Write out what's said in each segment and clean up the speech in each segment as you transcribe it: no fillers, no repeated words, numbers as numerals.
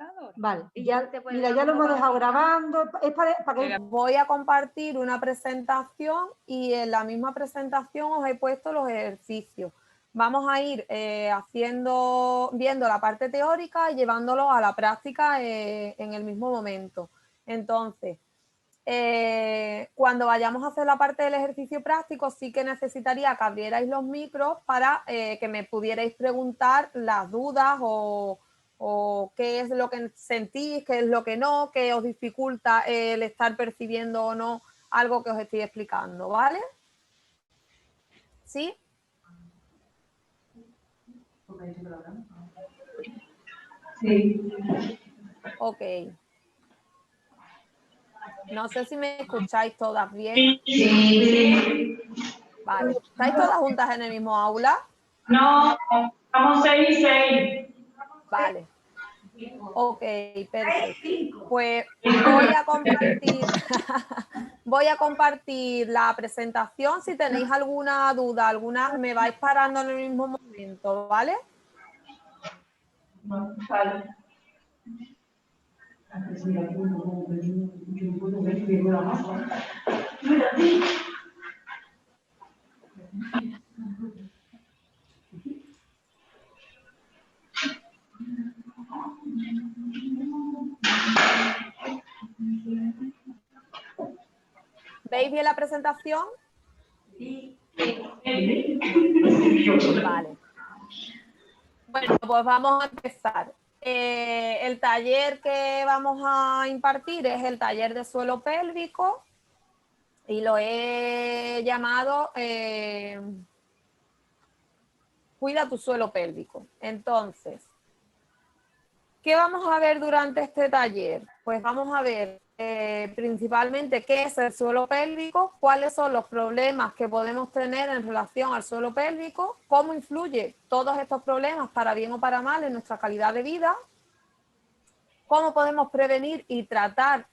computadora. Vale, Y ya, te puedes mira, ya lo hemos dejado grabando. Es para que... Voy a compartir una presentación y en la misma presentación os he puesto los ejercicios. Vamos a ir viendo la parte teórica y llevándolo a la práctica en el mismo momento. Entonces, cuando vayamos a hacer la parte del ejercicio práctico, sí que necesitaría que abrierais los micros para que me pudierais preguntar las dudas o qué es lo que sentís, qué es lo que no, qué os dificulta el estar percibiendo o no algo que os estoy explicando, ¿vale? ¿Sí? Sí. Ok. No sé si me escucháis todas bien. Sí. Vale. ¿Estáis todas juntas en el mismo aula? No, estamos 6 y 6. Vale. Ok, perfecto. Pues voy a compartir, voy a compartir la presentación. Si tenéis alguna duda, me vais parando en el mismo momento, ¿vale? Vale. ¿Veis bien la presentación? Sí. Vale. Bueno, pues vamos a empezar. El taller que vamos a impartir es el taller de suelo pélvico y lo he llamado Cuida tu suelo pélvico. Entonces, ¿qué vamos a ver durante este taller? Pues vamos a ver principalmente qué es el suelo pélvico, cuáles son los problemas que podemos tener en relación al suelo pélvico, cómo influye todos estos problemas para bien o para mal en nuestra calidad de vida, cómo podemos prevenir y tratar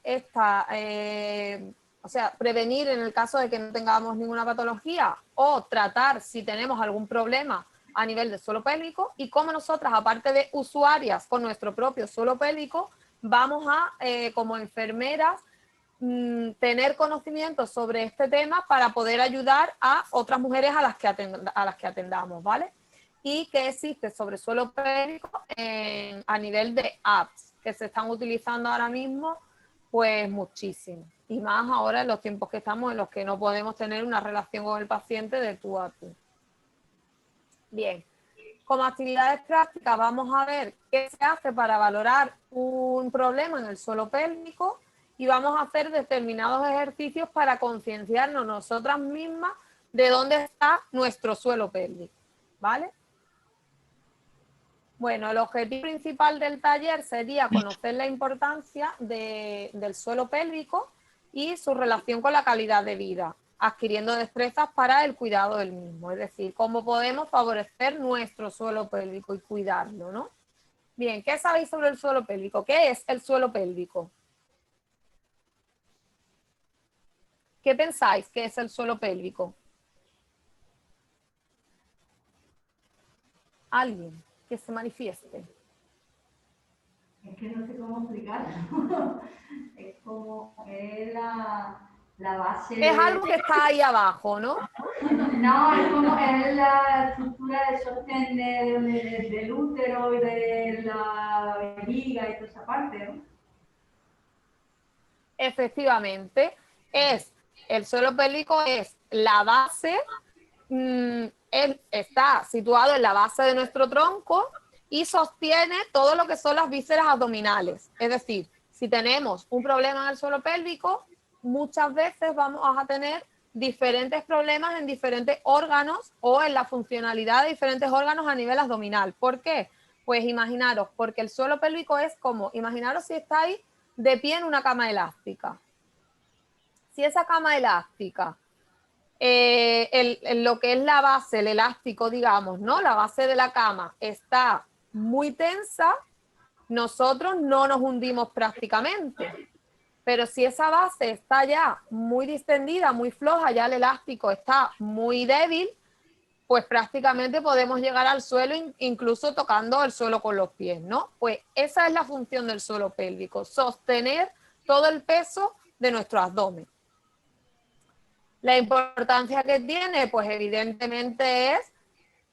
prevenir en el caso de que no tengamos ninguna patología o tratar si tenemos algún problema a nivel de suelo pélvico y cómo nosotras, aparte de usuarias con nuestro propio suelo pélvico, vamos a, como enfermeras, tener conocimiento sobre este tema para poder ayudar a otras mujeres a las que atendamos, ¿vale? Y que existe sobre suelo pélvico a nivel de apps que se están utilizando ahora mismo, pues muchísimo. Y más ahora en los tiempos que estamos en los que no podemos tener una relación con el paciente de tú a tú. Bien, como actividades prácticas vamos a ver qué se hace para valorar un problema en el suelo pélvico y vamos a hacer determinados ejercicios para concienciarnos nosotras mismas de dónde está nuestro suelo pélvico, ¿vale? Bueno, el objetivo principal del taller sería conocer la importancia del suelo pélvico y su relación con la calidad de vida, adquiriendo destrezas para el cuidado del mismo, es decir, cómo podemos favorecer nuestro suelo pélvico y cuidarlo, ¿no? Bien, ¿qué sabéis sobre el suelo pélvico? ¿Qué es el suelo pélvico? ¿Qué pensáis que es el suelo pélvico? ¿Alguien que se manifieste? Es que no sé cómo explicarlo. Es como la base. Es algo que está ahí abajo, ¿no? No, es como es la estructura de sostén del útero y de la vejiga y toda esa parte, ¿no? Efectivamente, el suelo pélvico es la base, él está situado en la base de nuestro tronco y sostiene todo lo que son las vísceras abdominales. Es decir, si tenemos un problema en el suelo pélvico, muchas veces vamos a tener diferentes problemas en diferentes órganos o en la funcionalidad de diferentes órganos a nivel abdominal. ¿Por qué? Pues imaginaros, porque el suelo pélvico es como, imaginaros si estáis de pie en una cama elástica. Si esa cama elástica, lo que es la base, el elástico, digamos, ¿no? La base de la cama está muy tensa, nosotros no nos hundimos prácticamente. Pero si esa base está ya muy distendida, muy floja, ya el elástico está muy débil, pues prácticamente podemos llegar al suelo incluso tocando el suelo con los pies, ¿no? Pues esa es la función del suelo pélvico, sostener todo el peso de nuestro abdomen. La importancia que tiene, pues evidentemente es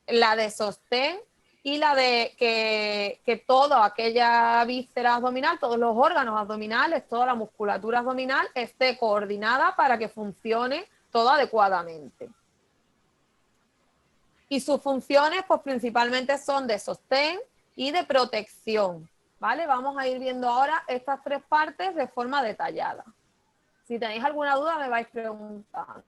la de sostén y la de que toda aquella víscera abdominal, todos los órganos abdominales, toda la musculatura abdominal esté coordinada para que funcione todo adecuadamente. Y sus funciones, pues principalmente son de sostén y de protección, ¿vale? Vamos a ir viendo ahora estas tres partes de forma detallada. Si tenéis alguna duda, me vais preguntando.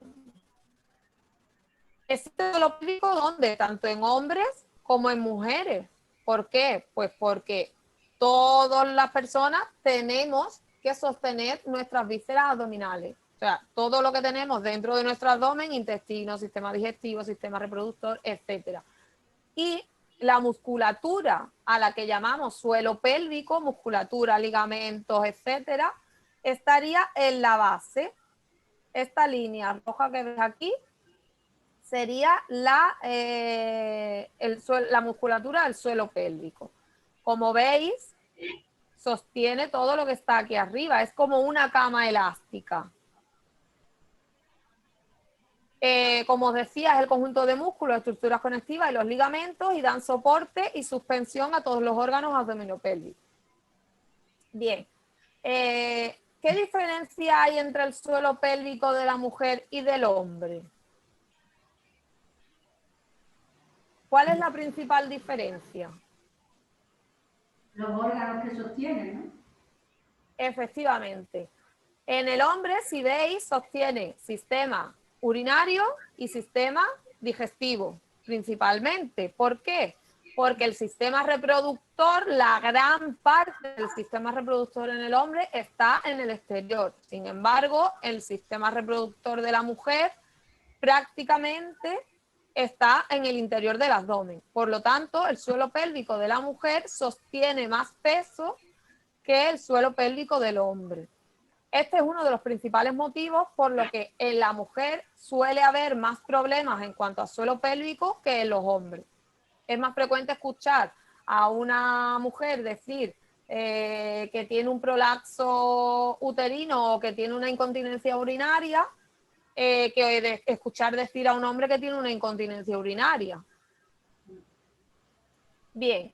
¿Existe suelo pélvico dónde? Tanto en hombres como en mujeres. ¿Por qué? Pues porque todas las personas tenemos que sostener nuestras vísceras abdominales. O sea, todo lo que tenemos dentro de nuestro abdomen, intestino, sistema digestivo, sistema reproductor, etcétera. Y la musculatura a la que llamamos suelo pélvico, musculatura, ligamentos, etcétera, estaría en la base. Esta línea roja que ves aquí sería la musculatura del suelo pélvico. Como veis, sostiene todo lo que está aquí arriba. Es como una cama elástica. Como os decía, es el conjunto de músculos, estructuras conectivas y los ligamentos y dan soporte y suspensión a todos los órganos abdominopélvicos. Bien. ¿Qué diferencia hay entre el suelo pélvico de la mujer y del hombre? ¿Cuál es la principal diferencia? Los órganos que sostienen, ¿no? Efectivamente. En el hombre, si veis, sostiene sistema urinario y sistema digestivo, principalmente. ¿Por qué? Porque el sistema reproductor, la gran parte del sistema reproductor en el hombre está en el exterior. Sin embargo, el sistema reproductor de la mujer prácticamente está en el interior del abdomen. Por lo tanto, el suelo pélvico de la mujer sostiene más peso que el suelo pélvico del hombre. Este es uno de los principales motivos por lo que en la mujer suele haber más problemas en cuanto a suelo pélvico que en los hombres. Es más frecuente escuchar a una mujer decir que tiene un prolapso uterino o que tiene una incontinencia urinaria que escuchar decir a un hombre que tiene una incontinencia urinaria. Bien.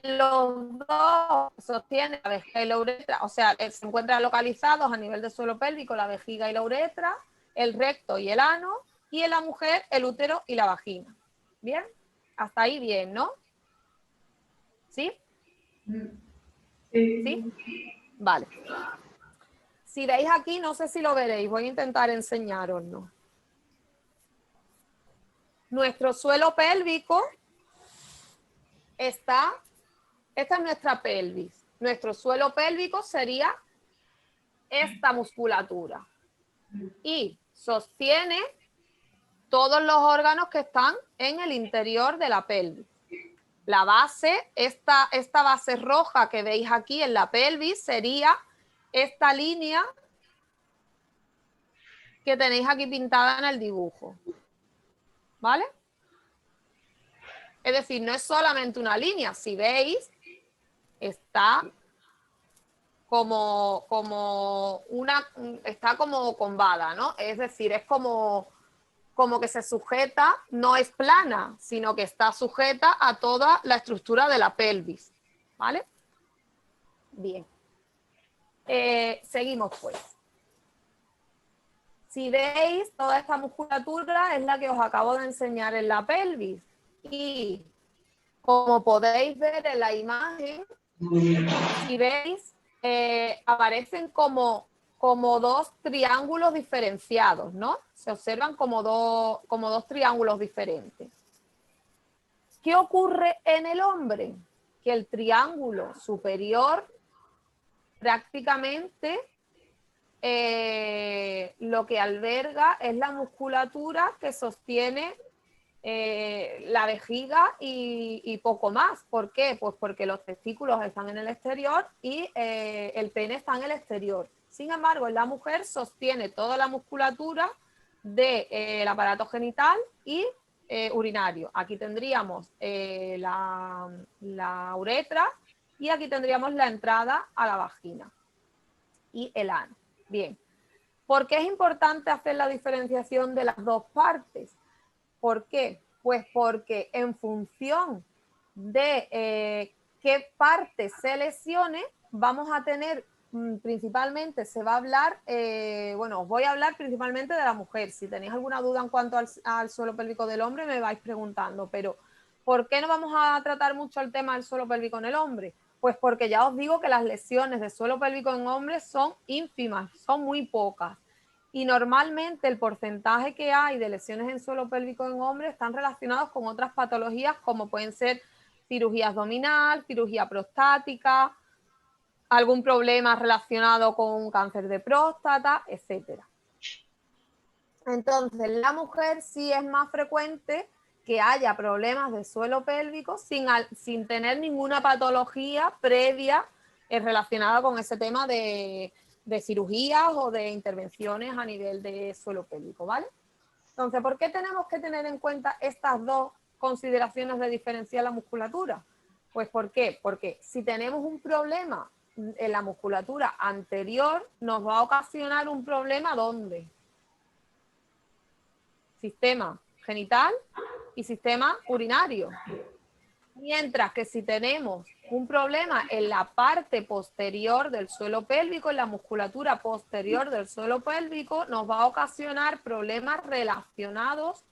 Los dos sostienen la vejiga y la uretra, o sea, se encuentran localizados a nivel del suelo pélvico la vejiga y la uretra, el recto y el ano, y en la mujer el útero y la vagina. ¿Bien? Hasta ahí bien, ¿no? ¿Sí? ¿Sí? Vale. Si veis aquí, no sé si lo veréis, voy a intentar enseñaroslo. Nuestro suelo pélvico esta es nuestra pelvis. Nuestro suelo pélvico sería esta musculatura y sostiene todos los órganos que están en el interior de la pelvis. La base, esta base roja que veis aquí en la pelvis sería esta línea que tenéis aquí pintada en el dibujo. ¿Vale? Es decir, no es solamente una línea. Si veis, está como combada, ¿no? Es decir, es como que se sujeta, no es plana, sino que está sujeta a toda la estructura de la pelvis. ¿Vale? Bien. Seguimos pues. Si veis, toda esta musculatura es la que os acabo de enseñar en la pelvis. Y como podéis ver en la imagen, si veis, aparecen como dos triángulos diferenciados, ¿no? Se observan como dos triángulos diferentes. ¿Qué ocurre en el hombre? Que el triángulo superior prácticamente lo que alberga es la musculatura que sostiene la vejiga y poco más. ¿Por qué? Pues porque los testículos están en el exterior y el pene está en el exterior. Sin embargo, en la mujer sostiene toda la musculatura del aparato genital y urinario. Aquí tendríamos la uretra y aquí tendríamos la entrada a la vagina y el ano. Bien, ¿por qué es importante hacer la diferenciación de las dos partes? ¿Por qué? Pues porque en función de qué parte se lesione, vamos a tener principalmente, se va a hablar, bueno, os voy a hablar principalmente de la mujer. Si tenéis alguna duda en cuanto al suelo pélvico del hombre, me vais preguntando, pero ¿por qué no vamos a tratar mucho el tema del suelo pélvico en el hombre? Pues porque ya os digo que las lesiones de suelo pélvico en hombres son ínfimas, son muy pocas. Y normalmente el porcentaje que hay de lesiones en suelo pélvico en hombres están relacionados con otras patologías como pueden ser cirugía abdominal, cirugía prostática, algún problema relacionado con cáncer de próstata, etcétera. Entonces, la mujer sí es más frecuente que haya problemas de suelo pélvico sin tener ninguna patología previa relacionada con ese tema de cirugías o de intervenciones a nivel de suelo pélvico, ¿vale? Entonces, ¿por qué tenemos que tener en cuenta estas dos consideraciones de diferenciar la musculatura? Pues, ¿por qué? Porque si tenemos un problema en la musculatura anterior, nos va a ocasionar un problema ¿dónde? Sistema genital y sistema urinario. Mientras que si tenemos un problema en la parte posterior del suelo pélvico, en la musculatura posterior del suelo pélvico, nos va a ocasionar problemas relacionados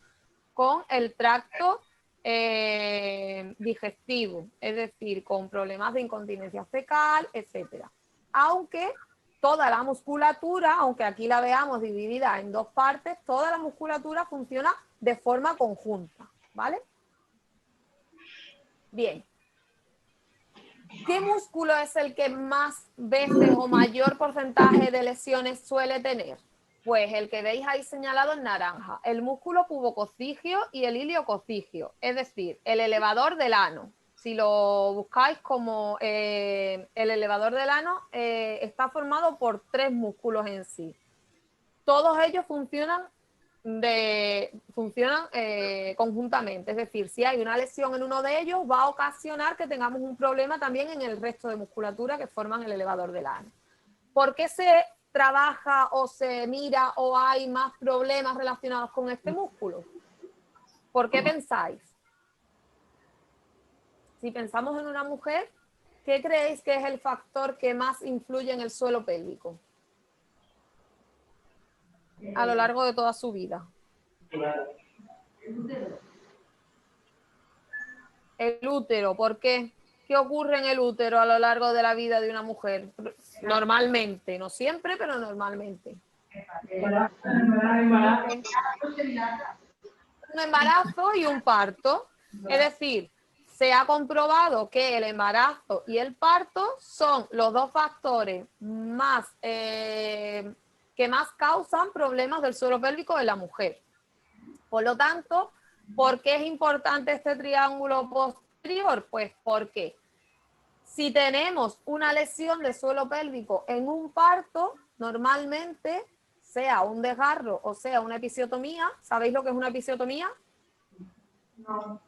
con el tracto digestivo, es decir, con problemas de incontinencia fecal, etcétera. Aunque toda la musculatura, aunque aquí la veamos dividida en dos partes, toda la musculatura funciona de forma conjunta, ¿vale? Bien. ¿Qué músculo es el que más veces o mayor porcentaje de lesiones suele tener? Pues el que veis ahí señalado en naranja, el músculo pubococigio y el iliococigio, es decir, el elevador del ano. Si lo buscáis como el elevador del ano, está formado por 3 músculos en sí. Todos ellos funcionan conjuntamente, es decir, si hay una lesión en uno de ellos va a ocasionar que tengamos un problema también en el resto de musculatura que forman el elevador del ano. ¿Por qué se trabaja o se mira o hay más problemas relacionados con este músculo? ¿Por qué pensáis? Si pensamos en una mujer, ¿qué creéis que es el factor que más influye en el suelo pélvico a lo largo de toda su vida? El útero, ¿por qué? ¿Qué ocurre en el útero a lo largo de la vida de una mujer? Normalmente, no siempre, pero normalmente. Un embarazo y un parto. Es decir, se ha comprobado que el embarazo y el parto son los dos factores que más causan problemas del suelo pélvico en la mujer. Por lo tanto, ¿por qué es importante este triángulo posterior? Pues porque si tenemos una lesión de suelo pélvico en un parto, normalmente, sea un desgarro o sea una episiotomía, ¿sabéis lo que es una episiotomía? No.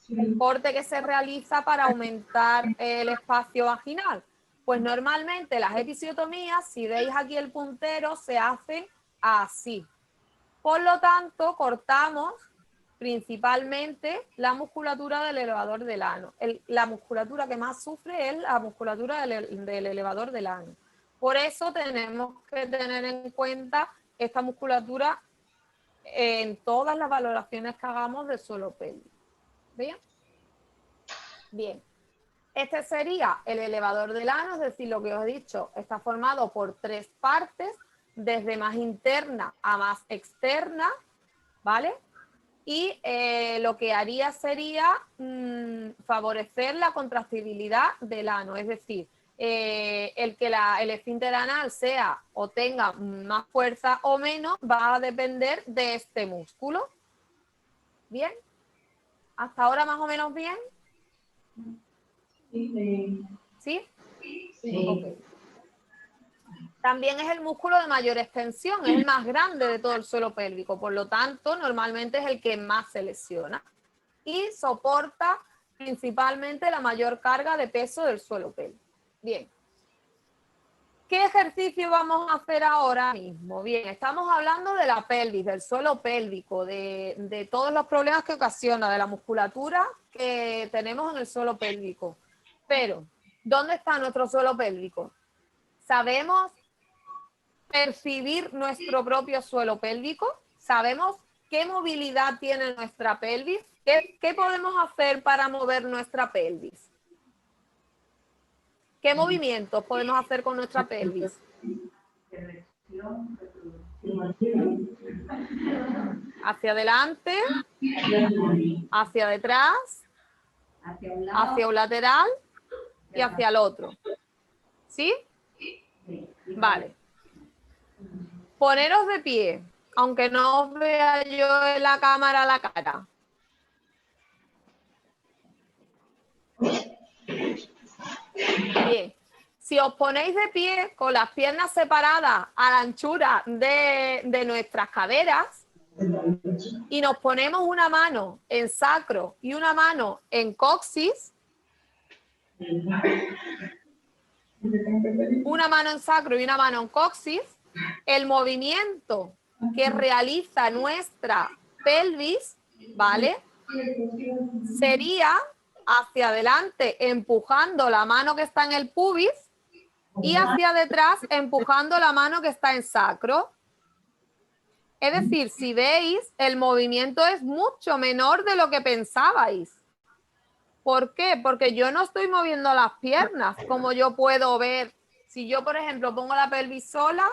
El corte que se realiza para aumentar el espacio vaginal. Pues normalmente las episiotomías, si veis aquí el puntero, se hacen así. Por lo tanto, cortamos principalmente la musculatura del elevador del ano. La musculatura que más sufre es la musculatura del elevador del ano. Por eso tenemos que tener en cuenta esta musculatura en todas las valoraciones que hagamos del suelo pélvico. ¿Bien? Bien. Este sería el elevador del ano, es decir, lo que os he dicho, está formado por 3 partes, desde más interna a más externa, ¿vale? Y lo que haría sería favorecer la contractibilidad del ano, es decir, el que el esfínter anal sea o tenga más fuerza o menos va a depender de este músculo. ¿Bien? ¿Hasta ahora más o menos bien? Sí. ¿Sí? Sí. Ok. También es el músculo de mayor extensión, es el más grande de todo el suelo pélvico, por lo tanto, normalmente es el que más se lesiona y soporta principalmente la mayor carga de peso del suelo pélvico. Bien. ¿Qué ejercicio vamos a hacer ahora mismo? Bien, estamos hablando de la pelvis, del suelo pélvico, de todos los problemas que ocasiona, de la musculatura que tenemos en el suelo pélvico. Pero, ¿dónde está nuestro suelo pélvico? ¿Sabemos percibir nuestro propio suelo pélvico? ¿Sabemos qué movilidad tiene nuestra pelvis? ¿Qué podemos hacer para mover nuestra pelvis? ¿Qué movimientos podemos hacer con nuestra pelvis? Hacia adelante, hacia detrás, hacia un lateral y hacia el otro. ¿Sí? Vale. Poneros de pie, aunque no os vea yo en la cámara la cara. Bien. Si os ponéis de pie con las piernas separadas a la anchura de nuestras caderas y nos ponemos una mano en sacro y una mano en coxis, una mano en sacro y una mano en coxis, el movimiento que realiza nuestra pelvis, ¿vale? Sería hacia adelante empujando la mano que está en el pubis y hacia detrás empujando la mano que está en sacro. Es decir, si veis, el movimiento es mucho menor de lo que pensabais. ¿Por qué? Porque yo no estoy moviendo las piernas, como yo puedo ver. Si yo, por ejemplo, pongo la pelvis sola,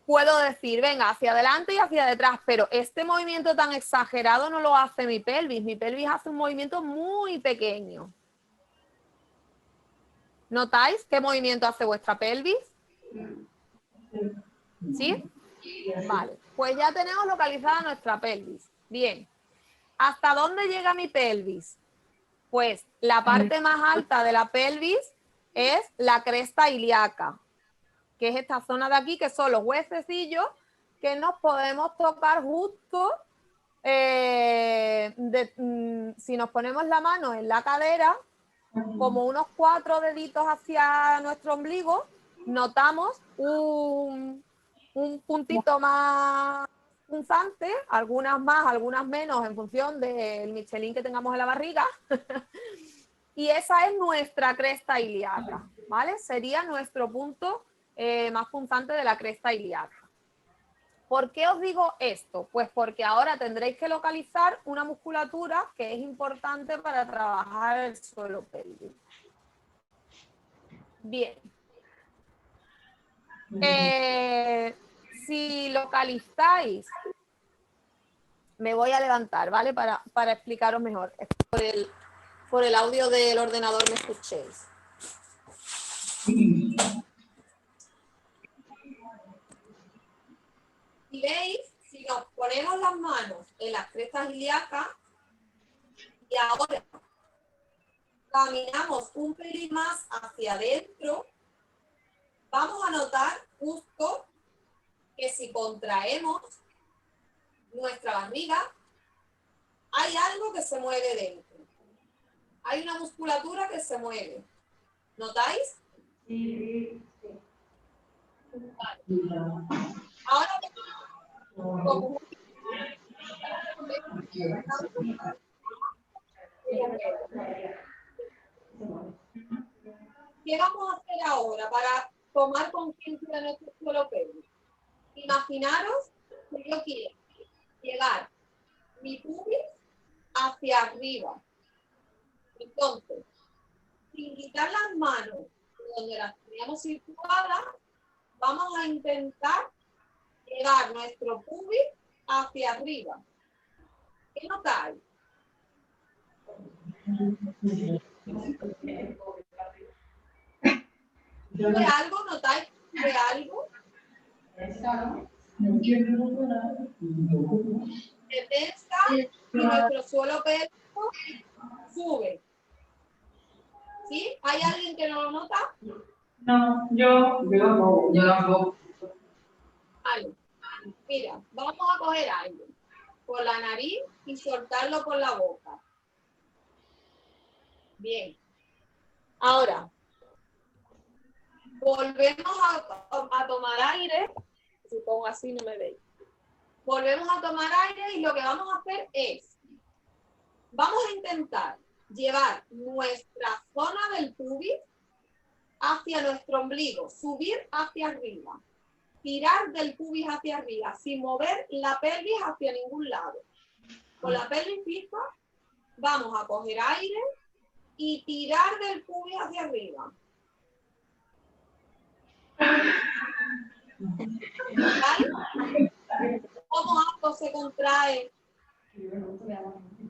puedo decir, venga, hacia adelante y hacia detrás, pero este movimiento tan exagerado no lo hace mi pelvis. Mi pelvis hace un movimiento muy pequeño. ¿Notáis qué movimiento hace vuestra pelvis? ¿Sí? Vale, pues ya tenemos localizada nuestra pelvis. Bien, ¿hasta dónde llega mi pelvis? Pues la parte más alta de la pelvis es la cresta ilíaca, que es esta zona de aquí, que son los huesecillos que nos podemos tocar justo si nos ponemos la mano en la cadera, como unos 4 deditos hacia nuestro ombligo, notamos un puntito más punzante, algunas más, algunas menos, en función del Michelin que tengamos en la barriga. Y esa es nuestra cresta ilíaca, ¿vale? Sería nuestro punto más punzante de la cresta ilíaca. ¿Por qué os digo esto? Pues porque ahora tendréis que localizar una musculatura que es importante para trabajar el suelo pélvico. Bien. Si localizáis, me voy a levantar, ¿vale? Para explicaros mejor. Por el audio del ordenador me escuchéis. Si veis, si nos ponemos las manos en las crestas ilíacas y ahora caminamos un pelín más hacia adentro, vamos a notar justo que si contraemos nuestra barriga, hay algo que se mueve dentro. Hay una musculatura que se mueve. ¿Notáis? Sí. Vale. Ahora, como ¿qué vamos a hacer ahora para tomar conciencia de nuestro suelo pélvico? Imaginaros que yo quiero llevar mi pubis hacia arriba. Entonces, sin quitar las manos donde las teníamos situadas, vamos a intentar llevar nuestro pubis hacia arriba. ¿Qué notáis? ¿De algo notáis? ¿De algo? Se tensa y nuestro suelo pélvico sube. ¿Sí? ¿Hay alguien que no lo nota? No, yo tampoco. Yo tampoco. Vale. Mira, vamos a coger aire por la nariz y soltarlo por la boca. Bien. Ahora, volvemos a tomar aire. Si pongo así no me veis. Volvemos a tomar aire y lo que vamos a hacer es, vamos a intentar llevar nuestra zona del pubis hacia nuestro ombligo, subir hacia arriba, tirar del pubis hacia arriba, sin mover la pelvis hacia ningún lado. Con la pelvis fija, vamos a coger aire y tirar del pubis hacia arriba. ¿Vale? ¿Cómo algo se contrae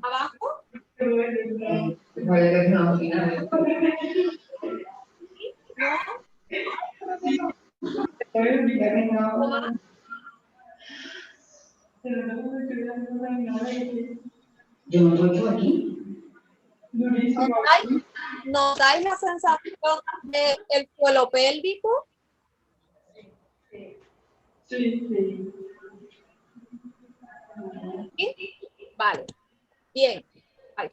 abajo? ¿No? Yo no estoy aquí. ¿Notáis la sensación del suelo pélvico? Sí. ¿Sí? Vale. Bien. Ay.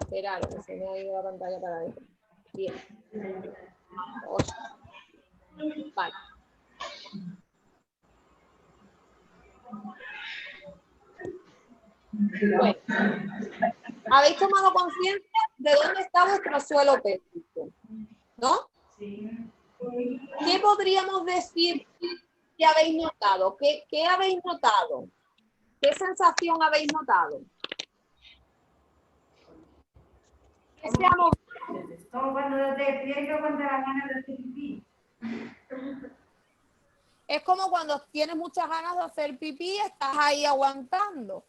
Espera, que se me ha ido la pantalla para adentro. Bien. Vale. Bueno, habéis tomado conciencia de dónde está vuestro suelo pélvico, ¿no? ¿Qué podríamos decir que habéis notado? ¿Qué habéis notado? ¿Qué sensación habéis notado? ¿Qué se ha movido? Como cuando te despierto cuando las ganas de hacer pipí. Es como cuando tienes muchas ganas de hacer pipí y estás ahí aguantando.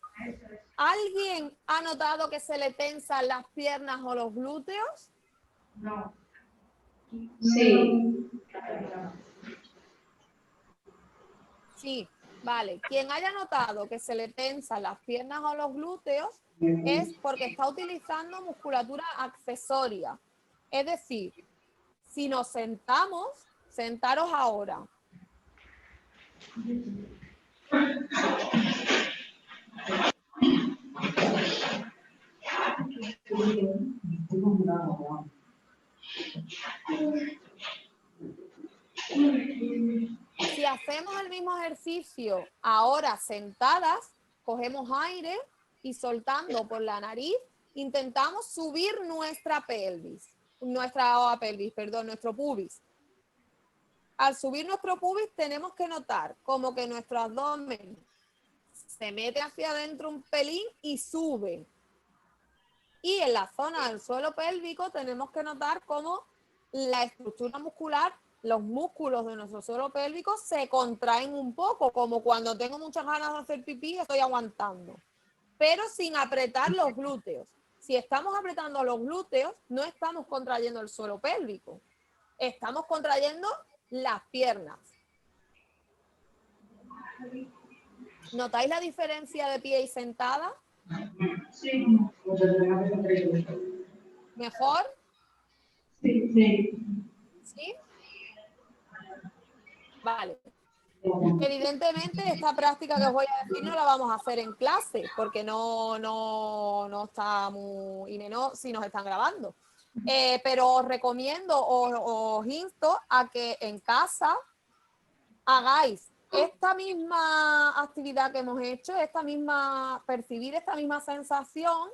¿Alguien ha notado que se le tensan las piernas o los glúteos? No. Sí. Sí, vale. Quien haya notado que se le tensan las piernas o los glúteos es porque está utilizando musculatura accesoria. Es decir, si nos sentamos, sentaros ahora. Si hacemos el mismo ejercicio ahora sentadas, cogemos aire y soltando por la nariz, intentamos subir nuestra pelvis, nuestro pubis. Al subir nuestro pubis tenemos que notar como que nuestro abdomen se mete hacia adentro un pelín y sube. Y en la zona del suelo pélvico tenemos que notar cómo la estructura muscular, los músculos de nuestro suelo pélvico se contraen un poco, como cuando tengo muchas ganas de hacer pipí y estoy aguantando, pero sin apretar los glúteos. Si estamos apretando los glúteos, no estamos contrayendo el suelo pélvico, estamos contrayendo las piernas. ¿Notáis la diferencia de pie y sentada? Sí. ¿Mejor? Sí. ¿Sí? Vale. Evidentemente, esta práctica que os voy a decir no la vamos a hacer en clase, porque no está muy, y menos si nos están grabando. Pero os recomiendo, os insto a que en casa hagáis esta misma actividad que hemos hecho, percibir esta misma sensación,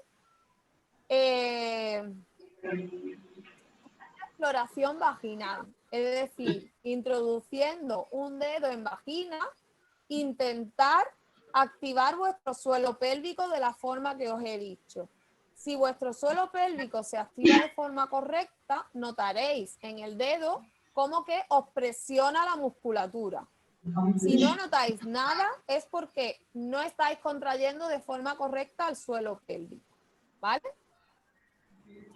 exploración vaginal, es decir, introduciendo un dedo en vagina, intentar activar vuestro suelo pélvico de la forma que os he dicho. Si vuestro suelo pélvico se activa de forma correcta, notaréis en el dedo como que os presiona la musculatura. Si no notáis nada, es porque no estáis contrayendo de forma correcta el suelo pélvico. ¿Vale?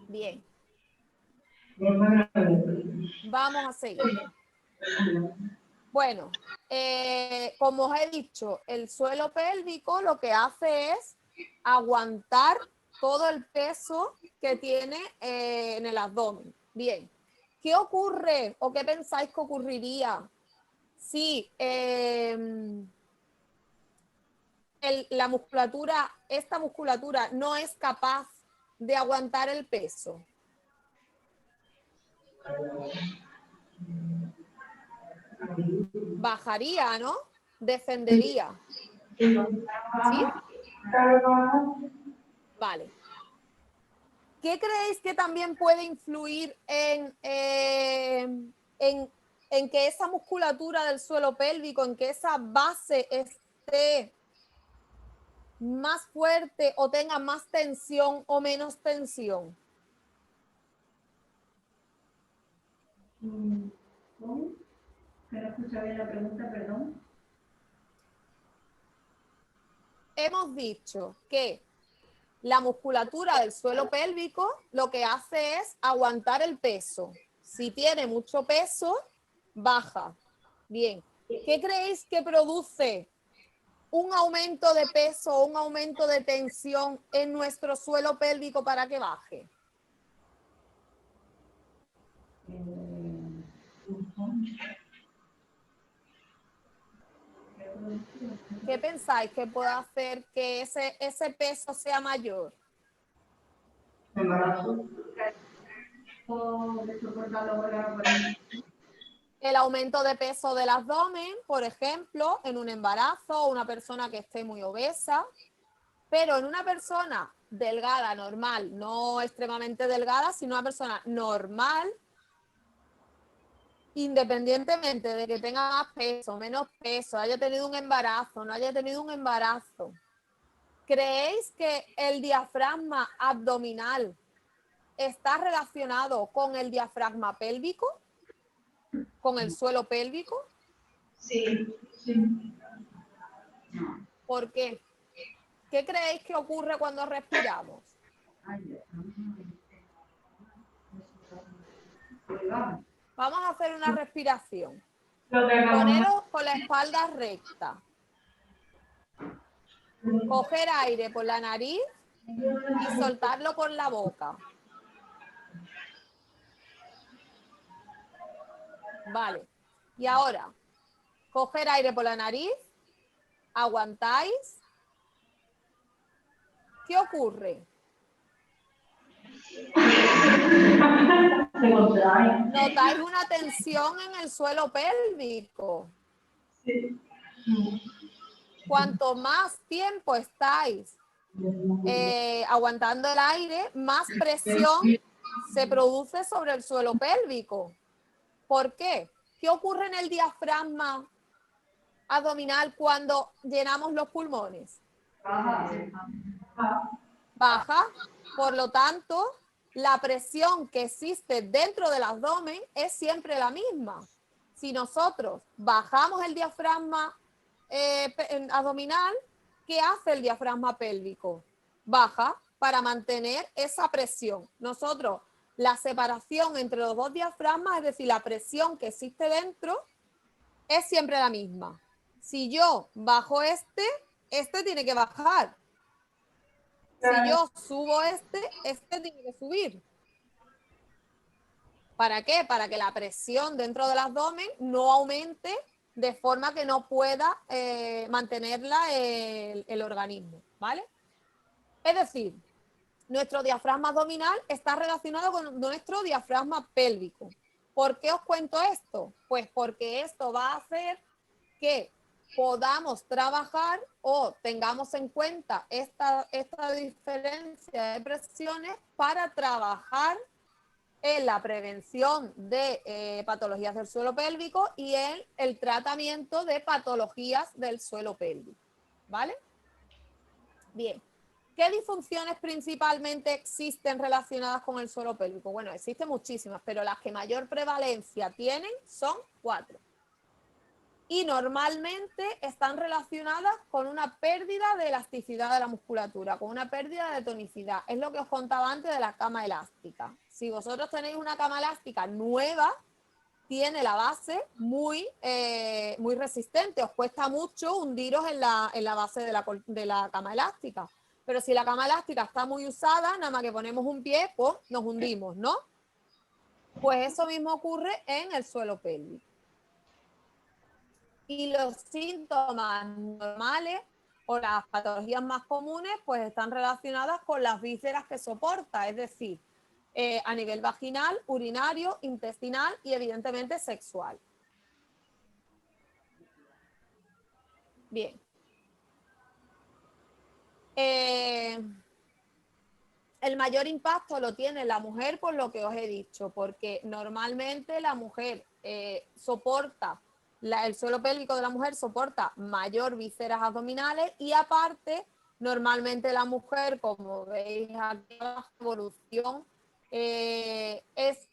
Bien. Vamos a seguir. Bueno, como os he dicho, el suelo pélvico lo que hace es aguantar todo el peso que tiene en el abdomen. Bien, ¿qué ocurre o qué pensáis que ocurriría si esta musculatura no es capaz de aguantar el peso? Bajaría, ¿no? Descendería. ¿Sí? Vale. ¿Qué creéis que también puede influir en que esa musculatura del suelo pélvico, en que esa base esté más fuerte o tenga más tensión o menos tensión? ¿Cómo? Que no escucha bien la pregunta, perdón. Hemos dicho que la musculatura del suelo pélvico lo que hace es aguantar el peso. Si tiene mucho peso, baja. Bien. ¿Qué creéis que produce un aumento de peso o un aumento de tensión en nuestro suelo pélvico para que baje? ¿Qué pensáis que puede hacer que ese peso sea mayor? Embarazo. O de soportarlo por la El aumento de peso del abdomen, por ejemplo, en un embarazo o una persona que esté muy obesa, pero en una persona delgada, normal, no extremadamente delgada, sino una persona normal, independientemente de que tenga más peso, menos peso, haya tenido un embarazo, no haya tenido un embarazo, ¿creéis que el diafragma abdominal está relacionado con el diafragma pélvico? ¿Con el suelo pélvico? Sí, sí. ¿Por qué? ¿Qué creéis que ocurre cuando respiramos? Vamos a hacer una respiración. Poneros con la espalda recta. Coger aire por la nariz y soltarlo por la boca. Vale. Y ahora, coger aire por la nariz, aguantáis. ¿Qué ocurre? Notáis una tensión en el suelo pélvico. Sí. Cuanto más tiempo estáis aguantando el aire, más presión se produce sobre el suelo pélvico. ¿Por qué? ¿Qué ocurre en el diafragma abdominal cuando llenamos los pulmones? Baja. Por lo tanto, la presión que existe dentro del abdomen es siempre la misma. Si nosotros bajamos el diafragma abdominal, ¿qué hace el diafragma pélvico? Baja para mantener esa presión. Nosotros, la separación entre los dos diafragmas, es decir, la presión que existe dentro, es siempre la misma. Si yo bajo este tiene que bajar. Si yo subo este tiene que subir. ¿Para qué? Para que la presión dentro del abdomen no aumente de forma que no pueda mantenerla el organismo, ¿vale? Es decir, nuestro diafragma abdominal está relacionado con nuestro diafragma pélvico. ¿Por qué os cuento esto? Pues porque esto va a hacer que podamos trabajar o tengamos en cuenta esta diferencia de presiones para trabajar en la prevención de patologías del suelo pélvico y en el tratamiento de patologías del suelo pélvico. ¿Vale? Bien. ¿Qué disfunciones principalmente existen relacionadas con el suelo pélvico? Bueno, existen muchísimas, pero las que mayor prevalencia tienen son 4. Y normalmente están relacionadas con una pérdida de elasticidad de la musculatura, con una pérdida de tonicidad. Es lo que os contaba antes de la cama elástica. Si vosotros tenéis una cama elástica nueva, tiene la base muy resistente. Os cuesta mucho hundiros en la base de la cama elástica. Pero si la cama elástica está muy usada, nada más que ponemos un pie, pues nos hundimos, ¿no? Pues eso mismo ocurre en el suelo pélvico. Y los síntomas normales o las patologías más comunes pues están relacionadas con las vísceras que soporta, es decir, a nivel vaginal, urinario, intestinal y evidentemente sexual. Bien. El mayor impacto lo tiene la mujer por lo que os he dicho, porque normalmente la mujer soporta, el suelo pélvico de la mujer soporta mayor vísceras abdominales y aparte, normalmente la mujer, como veis aquí, la evolución es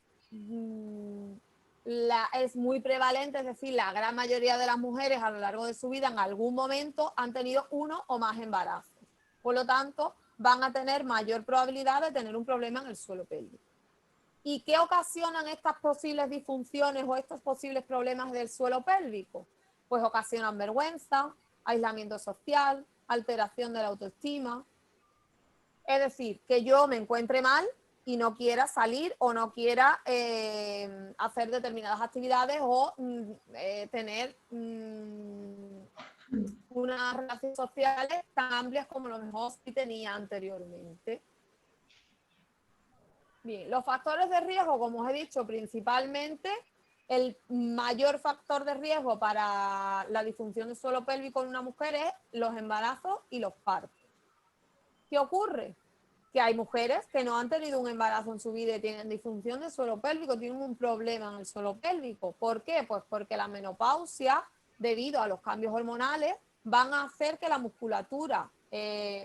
muy prevalente, es decir, la gran mayoría de las mujeres a lo largo de su vida en algún momento han tenido uno o más embarazos. Por lo tanto, van a tener mayor probabilidad de tener un problema en el suelo pélvico. ¿Y qué ocasionan estas posibles disfunciones o estos posibles problemas del suelo pélvico? Pues ocasionan vergüenza, aislamiento social, alteración de la autoestima. Es decir, que yo me encuentre mal y no quiera salir o no quiera hacer determinadas actividades o tener unas relaciones sociales tan amplias como lo mejor sí tenía anteriormente. Bien, los factores de riesgo, como os he dicho, principalmente el mayor factor de riesgo para la disfunción del suelo pélvico en una mujer es los embarazos y los partos. ¿Qué ocurre? Que hay mujeres que no han tenido un embarazo en su vida y tienen disfunción del suelo pélvico, tienen un problema en el suelo pélvico. ¿Por qué? Pues porque la menopausia, debido a los cambios hormonales, van a hacer que la musculatura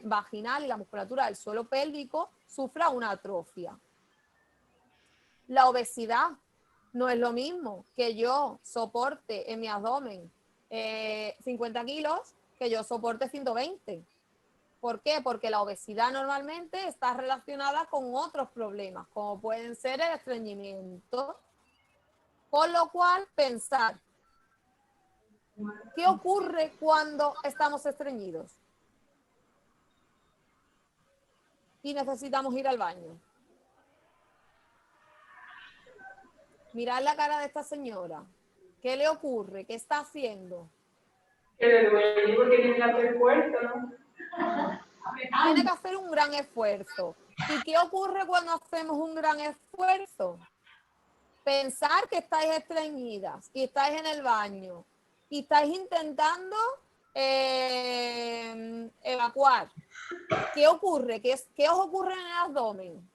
vaginal y la musculatura del suelo pélvico sufra una atrofia. La obesidad no es lo mismo que yo soporte en mi abdomen 50 kilos que yo soporte 120. ¿Por qué? Porque la obesidad normalmente está relacionada con otros problemas, como pueden ser el estreñimiento. Con lo cual, pensar, ¿qué ocurre cuando estamos estreñidos? Y necesitamos ir al baño. Mirad la cara de esta señora. ¿Qué le ocurre? ¿Qué está haciendo? Que le duele porque tiene que hacer fuerza, ¿no? Tiene que hacer un gran esfuerzo. ¿Y qué ocurre cuando hacemos un gran esfuerzo? Pensar que estáis estreñidas y estáis en el baño y estáis intentando evacuar. ¿Qué ocurre? ¿Qué os ocurre en el abdomen?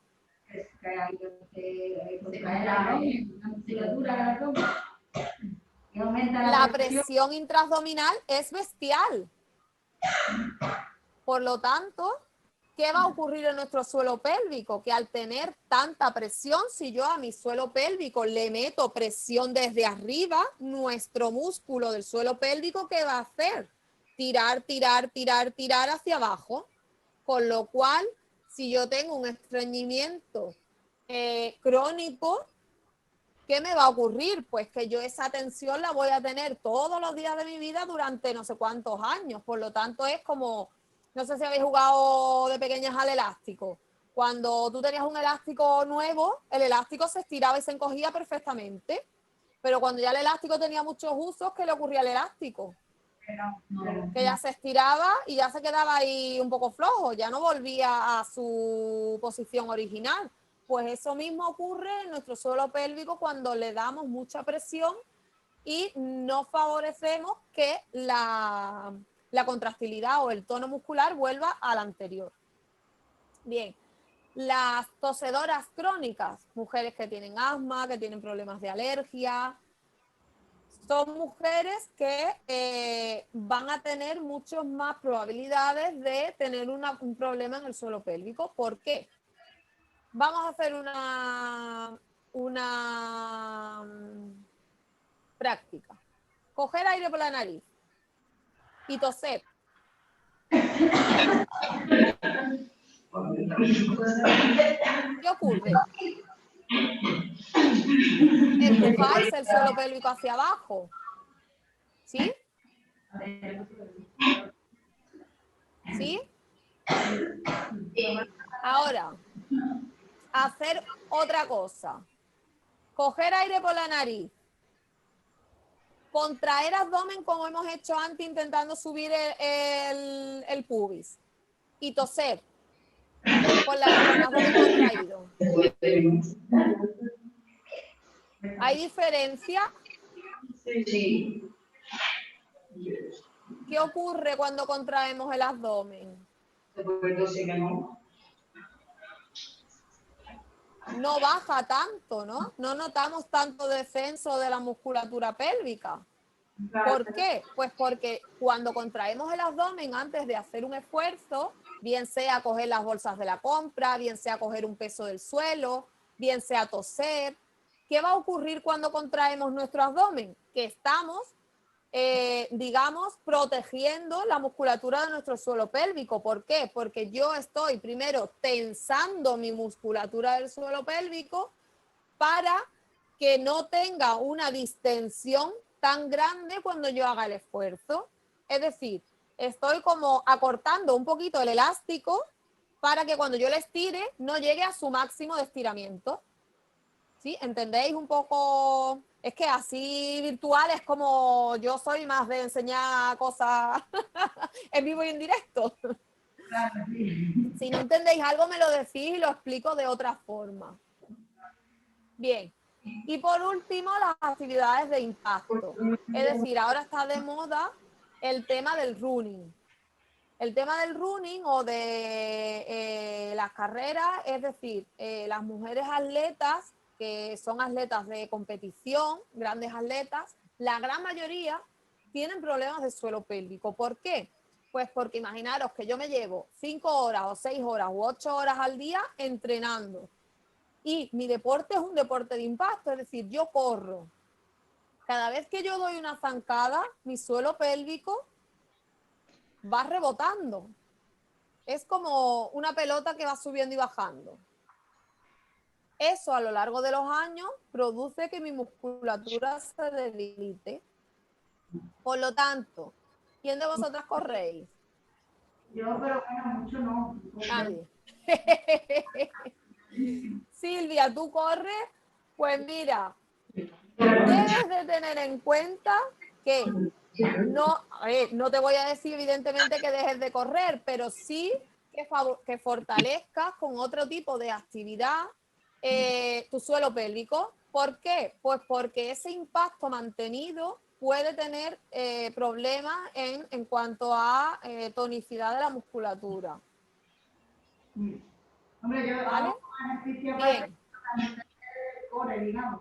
La presión intraabdominal es bestial. Por lo tanto, ¿qué va a ocurrir en nuestro suelo pélvico? Que al tener tanta presión, si yo a mi suelo pélvico le meto presión desde arriba, nuestro músculo del suelo pélvico, ¿qué va a hacer? Tirar, tirar, tirar, tirar hacia abajo. Con lo cual, si yo tengo un estreñimiento crónico, ¿qué me va a ocurrir? Pues que yo esa tensión la voy a tener todos los días de mi vida durante no sé cuántos años. Por lo tanto, es como... No sé si habéis jugado de pequeñas al elástico. Cuando tú tenías un elástico nuevo, el elástico se estiraba y se encogía perfectamente. Pero cuando ya el elástico tenía muchos usos, ¿qué le ocurría al elástico? Que ya se estiraba y ya se quedaba ahí un poco flojo, ya no volvía a su posición original. Pues eso mismo ocurre en nuestro suelo pélvico cuando le damos mucha presión y no favorecemos que la contractilidad o el tono muscular vuelva al anterior. Bien, las tosedoras crónicas, mujeres que tienen asma, que tienen problemas de alergia, son mujeres que van a tener muchas más probabilidades de tener un problema en el suelo pélvico. ¿Por qué? Vamos a hacer una práctica. Coger aire por la nariz y toser. ¿Qué ocurre? Empujáis el suelo pélvico hacia abajo. ¿Sí? ¿Sí? Ahora, hacer otra cosa. Coger aire por la nariz. Contraer abdomen como hemos hecho antes intentando subir el pubis. Y toser con el abdomen contraído. ¿Hay diferencia? Sí. ¿Qué ocurre cuando contraemos el abdomen? No baja tanto, ¿no? No notamos tanto descenso de la musculatura pélvica. ¿Por qué? Pues porque cuando contraemos el abdomen antes de hacer un esfuerzo, bien sea coger las bolsas de la compra, bien sea coger un peso del suelo, bien sea toser, ¿qué va a ocurrir cuando contraemos nuestro abdomen? Que estamos, digamos, protegiendo la musculatura de nuestro suelo pélvico. ¿Por qué? Porque yo estoy primero tensando mi musculatura del suelo pélvico para que no tenga una distensión tan grande cuando yo haga el esfuerzo. Es decir, estoy como acortando un poquito el elástico para que cuando yo le estire no llegue a su máximo de estiramiento. ¿Sí? ¿Entendéis un poco? Es que así virtual es como yo soy más de enseñar cosas en vivo y en directo. Si no entendéis algo me lo decís y lo explico de otra forma. Bien. Y por último, las actividades de impacto. Es decir, ahora está de moda el tema del running. El tema del running o de las carreras, es decir, las mujeres atletas, que son atletas de competición, grandes atletas, la gran mayoría tienen problemas de suelo pélvico. ¿Por qué? Pues porque imaginaros que yo me llevo 5 horas o 6 horas u 8 horas al día entrenando. Y mi deporte es un deporte de impacto, es decir, yo corro. Cada vez que yo doy una zancada, mi suelo pélvico va rebotando. Es como una pelota que va subiendo y bajando. Eso a lo largo de los años produce que mi musculatura se debilite. Por lo tanto, ¿quién de vosotras corréis? Yo, pero bueno, mucho no. Nadie. Silvia, ¿tú corres? Pues mira, debes de tener en cuenta que no, no te voy a decir evidentemente que dejes de correr, pero sí que fortalezcas con otro tipo de actividad tu suelo pélvico. ¿Por qué? Pues porque ese impacto mantenido puede tener problemas en cuanto a tonicidad de la musculatura. Hombre, yo ¿Vale? Bien. corre, digamos,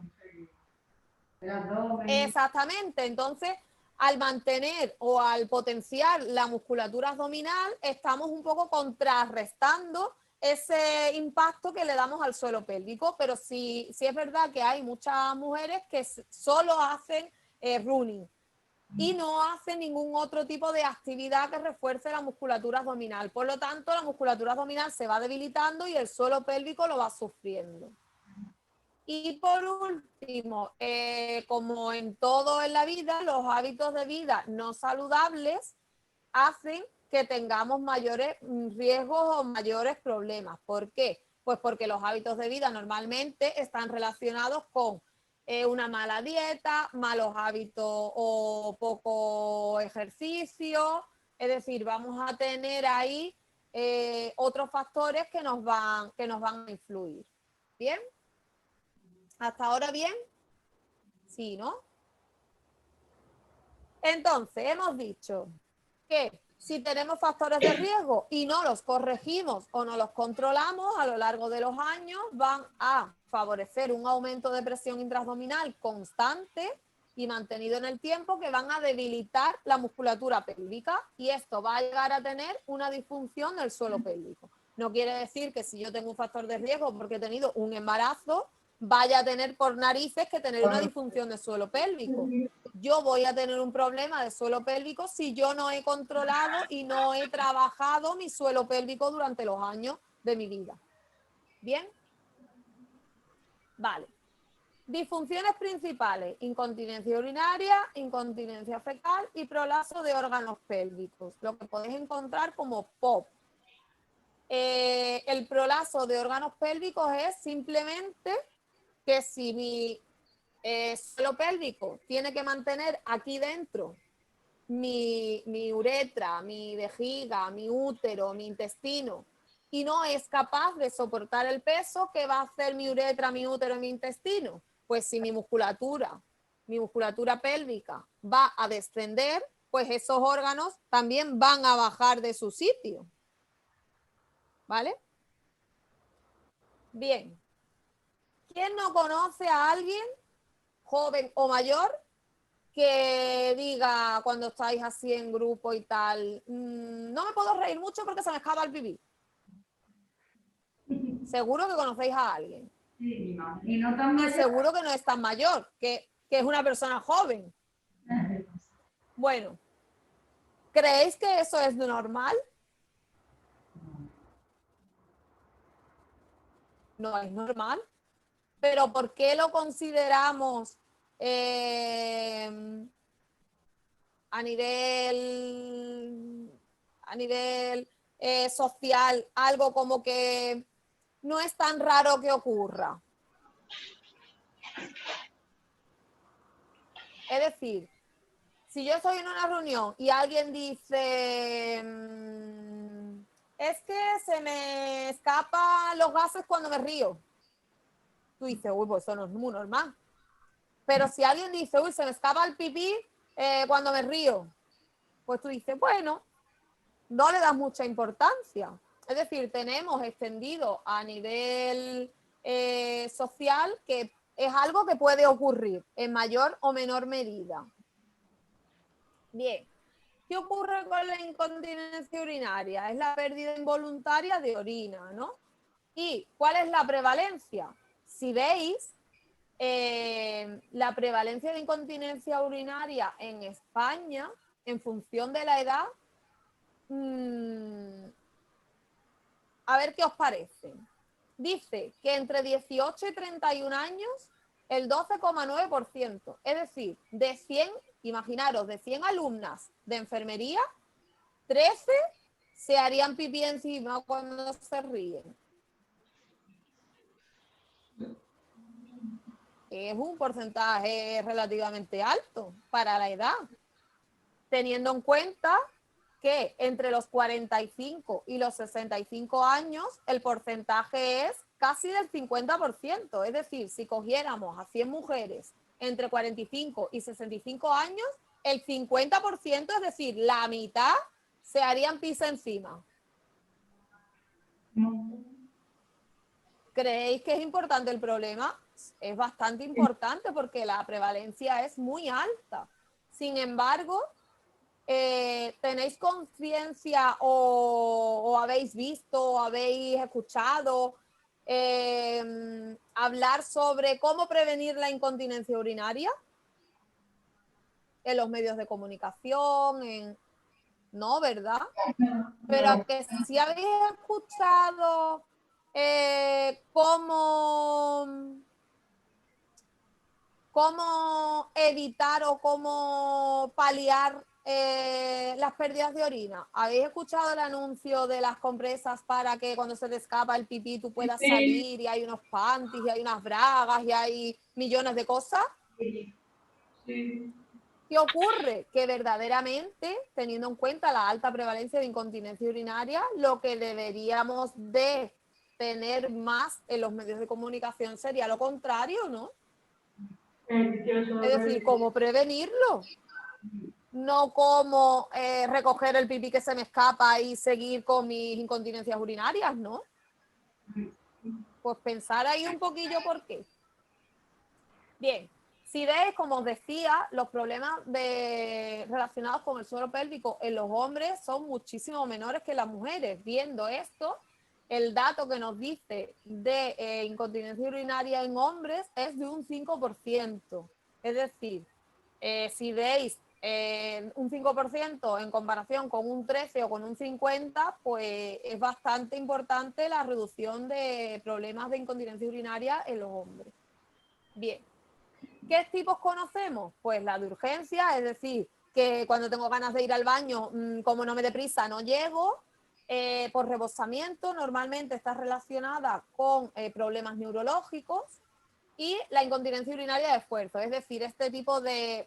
el abdomen. Exactamente. Entonces, al mantener o al potenciar la musculatura abdominal, estamos un poco contrarrestando ese impacto que le damos al suelo pélvico. Pero sí es verdad que hay muchas mujeres que solo hacen running y no hacen ningún otro tipo de actividad que refuerce la musculatura abdominal. Por lo tanto, la musculatura abdominal se va debilitando y el suelo pélvico lo va sufriendo. Y por último, como en todo en la vida, los hábitos de vida no saludables hacen que tengamos mayores riesgos o mayores problemas. ¿Por qué? Pues porque los hábitos de vida normalmente están relacionados con una mala dieta, malos hábitos o poco ejercicio. Es decir, vamos a tener ahí otros factores que nos van a influir. ¿Bien? ¿Hasta ahora bien? Sí, ¿no? Entonces, hemos dicho que si tenemos factores de riesgo y no los corregimos o no los controlamos a lo largo de los años, van a favorecer un aumento de presión intraabdominal constante y mantenido en el tiempo que van a debilitar la musculatura pélvica y esto va a llegar a tener una disfunción del suelo pélvico. No quiere decir que si yo tengo un factor de riesgo porque he tenido un embarazo, vaya a tener por narices que tener una disfunción de suelo pélvico. Yo voy a tener un problema de suelo pélvico si yo no he controlado y no he trabajado mi suelo pélvico durante los años de mi vida. ¿Bien? Vale. Disfunciones principales: incontinencia urinaria, incontinencia fecal y prolapso de órganos pélvicos. Lo que podéis encontrar como POP. el prolazo de órganos pélvicos es simplemente que si mi suelo pélvico tiene que mantener aquí dentro mi uretra, mi vejiga, mi útero, mi intestino, y no es capaz de soportar el peso, ¿qué va a hacer mi uretra, mi útero y mi intestino? Pues si mi musculatura pélvica va a descender, pues esos órganos también van a bajar de su sitio. ¿Vale? Bien. ¿Quién no conoce a alguien, joven o mayor, que diga cuando estáis así en grupo y tal, no me puedo reír mucho porque se me escapa el pipí? Seguro que conocéis a alguien. Sí, mi madre. Y no tan Y mayor. seguro que no es tan mayor, que es una persona joven. Bueno, ¿creéis que eso es normal? No es normal. Pero ¿por qué lo consideramos a nivel social algo como que no es tan raro que ocurra? Es decir, si yo estoy en una reunión y alguien dice, es que se me escapan los gases cuando me río, tú dices, uy, pues eso no es muy normal. Pero si alguien dice, uy, se me escapa el pipí cuando me río, pues tú dices, bueno, no le das mucha importancia. Es decir, tenemos extendido a nivel social que es algo que puede ocurrir en mayor o menor medida. Bien, ¿qué ocurre con la incontinencia urinaria? Es la pérdida involuntaria de orina, ¿no? ¿Y cuál es la prevalencia? Si veis, la prevalencia de incontinencia urinaria en España, en función de la edad, a ver qué os parece. Dice que entre 18 y 31 años, el 12,9%. Es decir, de 100, imaginaros, de 100 alumnas de enfermería, 13 se harían pipí encima cuando se ríen. Es un porcentaje relativamente alto para la edad, teniendo en cuenta que entre los 45 y los 65 años el porcentaje es casi del 50%. Es decir, si cogiéramos a 100 mujeres entre 45 y 65 años, el 50%, es decir, la mitad, se harían pis encima. ¿Creéis que es importante el problema? Es bastante importante porque la prevalencia es muy alta. Sin embargo, ¿tenéis conciencia o habéis visto o habéis escuchado hablar sobre cómo prevenir la incontinencia urinaria? En los medios de comunicación, no, ¿verdad? Pero que si habéis escuchado cómo evitar o cómo paliar las pérdidas de orina. ¿Habéis escuchado el anuncio de las compresas para que cuando se te escapa el pipí tú puedas salir, y hay unos panties y hay unas bragas y hay millones de cosas? Sí. ¿Qué ocurre? Que verdaderamente, teniendo en cuenta la alta prevalencia de incontinencia urinaria, lo que deberíamos de tener más en los medios de comunicación sería lo contrario, ¿no? Es decir, cómo prevenirlo, no cómo recoger el pipí que se me escapa y seguir con mis incontinencias urinarias, ¿no? Pues pensar ahí un poquillo por qué. Bien, si veis, como os decía, los problemas relacionados con el suelo pélvico en los hombres son muchísimo menores que en las mujeres. Viendo esto, el dato que nos dice de incontinencia urinaria en hombres es de un 5%. Es decir, si veis un 5% en comparación con un 13 o con un 50, pues es bastante importante la reducción de problemas de incontinencia urinaria en los hombres. Bien. ¿Qué tipos conocemos? Pues la de urgencia, es decir, que cuando tengo ganas de ir al baño, como no me dé prisa, no llego. Por rebosamiento, normalmente está relacionada con problemas neurológicos y la incontinencia urinaria de esfuerzo, es decir, este tipo de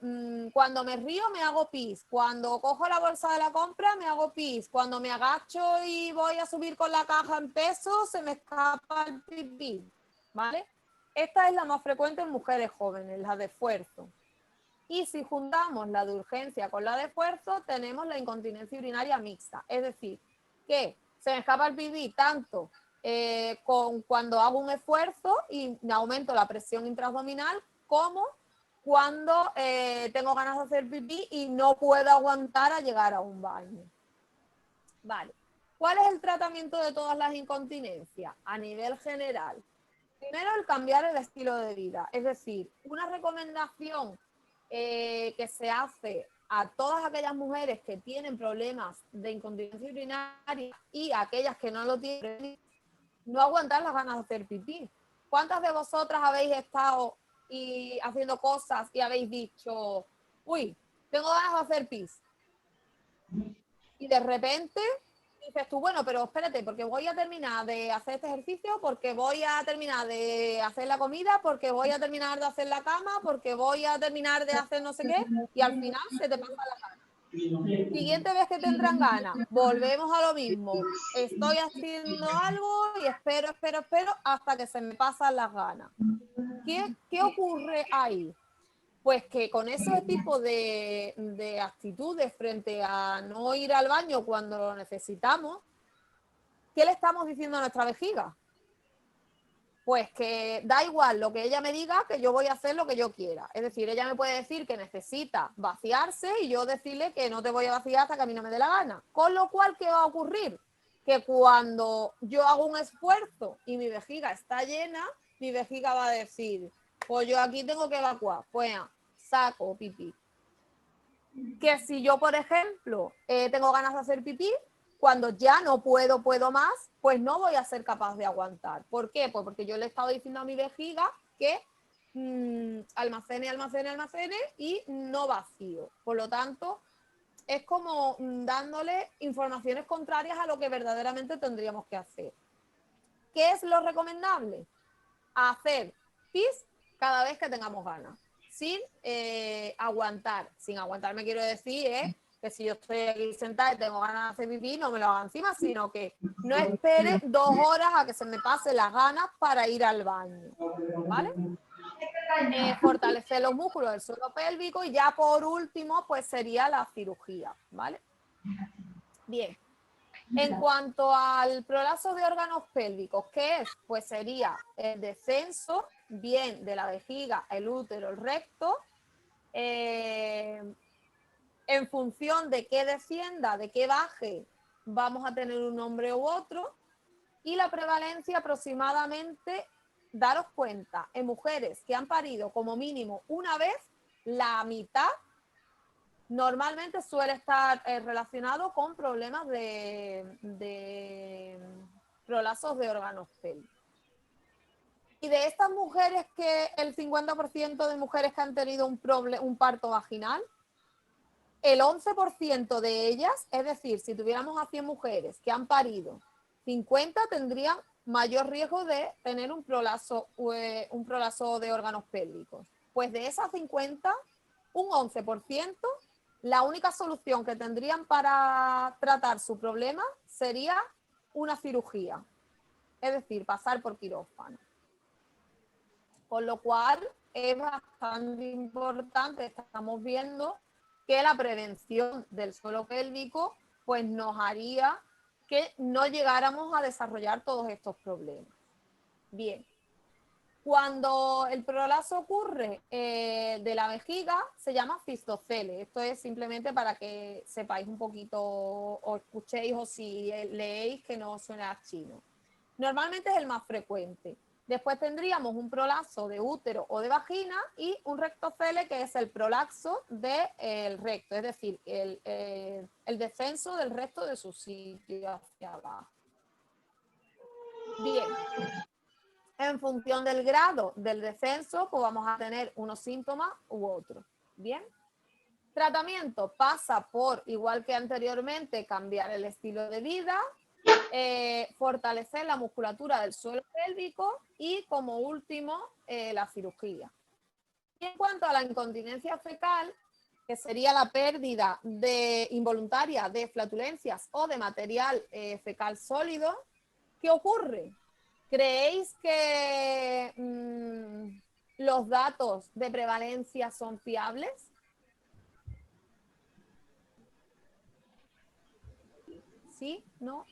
cuando me río me hago pis, cuando cojo la bolsa de la compra me hago pis, cuando me agacho y voy a subir con la caja en peso se me escapa el pipí, ¿vale? Esta es la más frecuente en mujeres jóvenes, la de esfuerzo. Y si juntamos la de urgencia con la de esfuerzo, tenemos la incontinencia urinaria mixta. Es decir, que se me escapa el pipí tanto cuando hago un esfuerzo y me aumento la presión intraabdominal, como cuando tengo ganas de hacer pipí y no puedo aguantar a llegar a un baño. Vale. ¿Cuál es el tratamiento de todas las incontinencias? A nivel general. Primero, el cambiar el estilo de vida. Es decir, una recomendación que se hace a todas aquellas mujeres que tienen problemas de incontinencia urinaria y a aquellas que no lo tienen, no aguantar las ganas de hacer pipí. ¿Cuántas de vosotras habéis estado haciendo cosas y habéis dicho, uy, tengo ganas de hacer pis? Y de repente dices tú, bueno, pero espérate, porque voy a terminar de hacer este ejercicio, porque voy a terminar de hacer la comida, porque voy a terminar de hacer la cama, porque voy a terminar de hacer no sé qué, y al final se te pasa la gana. Siguiente vez que te entran ganas, volvemos a lo mismo. Estoy haciendo algo y espero hasta que se me pasan las ganas. ¿Qué ocurre ahí? Pues que con ese tipo de actitudes frente a no ir al baño cuando lo necesitamos, ¿qué le estamos diciendo a nuestra vejiga? Pues que da igual lo que ella me diga, que yo voy a hacer lo que yo quiera. Es decir, ella me puede decir que necesita vaciarse y yo decirle que no te voy a vaciar hasta que a mí no me dé la gana. Con lo cual, ¿qué va a ocurrir? Que cuando yo hago un esfuerzo y mi vejiga está llena, mi vejiga va a decir, pues yo aquí tengo que evacuar. Pues saco pipí. Que si yo, por ejemplo, tengo ganas de hacer pipí, cuando ya no puedo más, pues no voy a ser capaz de aguantar. ¿Por qué? Pues porque yo le he estado diciendo a mi vejiga que almacene y no vacío. Por lo tanto, es como dándole informaciones contrarias a lo que verdaderamente tendríamos que hacer. ¿Qué es lo recomendable? Hacer pis cada vez que tengamos ganas, sin aguantar. Sin aguantar me quiero decir que si yo estoy aquí sentada y tengo ganas de hacer pipí, no me lo haga encima, sino que no espere 2 horas a que se me pasen las ganas para ir al baño, ¿vale? Fortalecer los músculos del suelo pélvico y ya por último, pues sería la cirugía, ¿vale? Bien. En cuanto al prolapso de órganos pélvicos, ¿qué es? Pues sería el descenso, bien de la vejiga, el útero, el recto, en función de qué descienda, de qué baje, vamos a tener un nombre u otro, y la prevalencia aproximadamente, daros cuenta, en mujeres que han parido como mínimo una vez, la mitad normalmente suele estar relacionado con problemas de prolapsos de órganos pélvicos. Y de estas mujeres, que el 50% de mujeres que han tenido un parto vaginal, el 11% de ellas, es decir, si tuviéramos a 100 mujeres que han parido, 50 tendrían mayor riesgo de tener un prolapso de órganos pélvicos. Pues de esas 50, un 11%, la única solución que tendrían para tratar su problema sería una cirugía, es decir, pasar por quirófano. Con lo cual es bastante importante, estamos viendo que la prevención del suelo pélvico pues nos haría que no llegáramos a desarrollar todos estos problemas. Bien. Cuando el prolapso ocurre de la vejiga, se llama fistocele. Esto es simplemente para que sepáis un poquito o escuchéis, o si leéis, que no suena chino. Normalmente es el más frecuente. Después tendríamos un prolapso de útero o de vagina y un rectocele, que es el prolapso del recto, es decir, el descenso del recto de su sitio hacia abajo. Bien. En función del grado del descenso, pues vamos a tener unos síntomas u otros. Bien. Tratamiento pasa por, igual que anteriormente, cambiar el estilo de vida, fortalecer la musculatura del suelo pélvico y, como último, la cirugía. Y en cuanto a la incontinencia fecal, que sería la pérdida involuntaria de flatulencias o de material fecal sólido, ¿qué ocurre? ¿Creéis que los datos de prevalencia son fiables? ¿Sí? ¿No?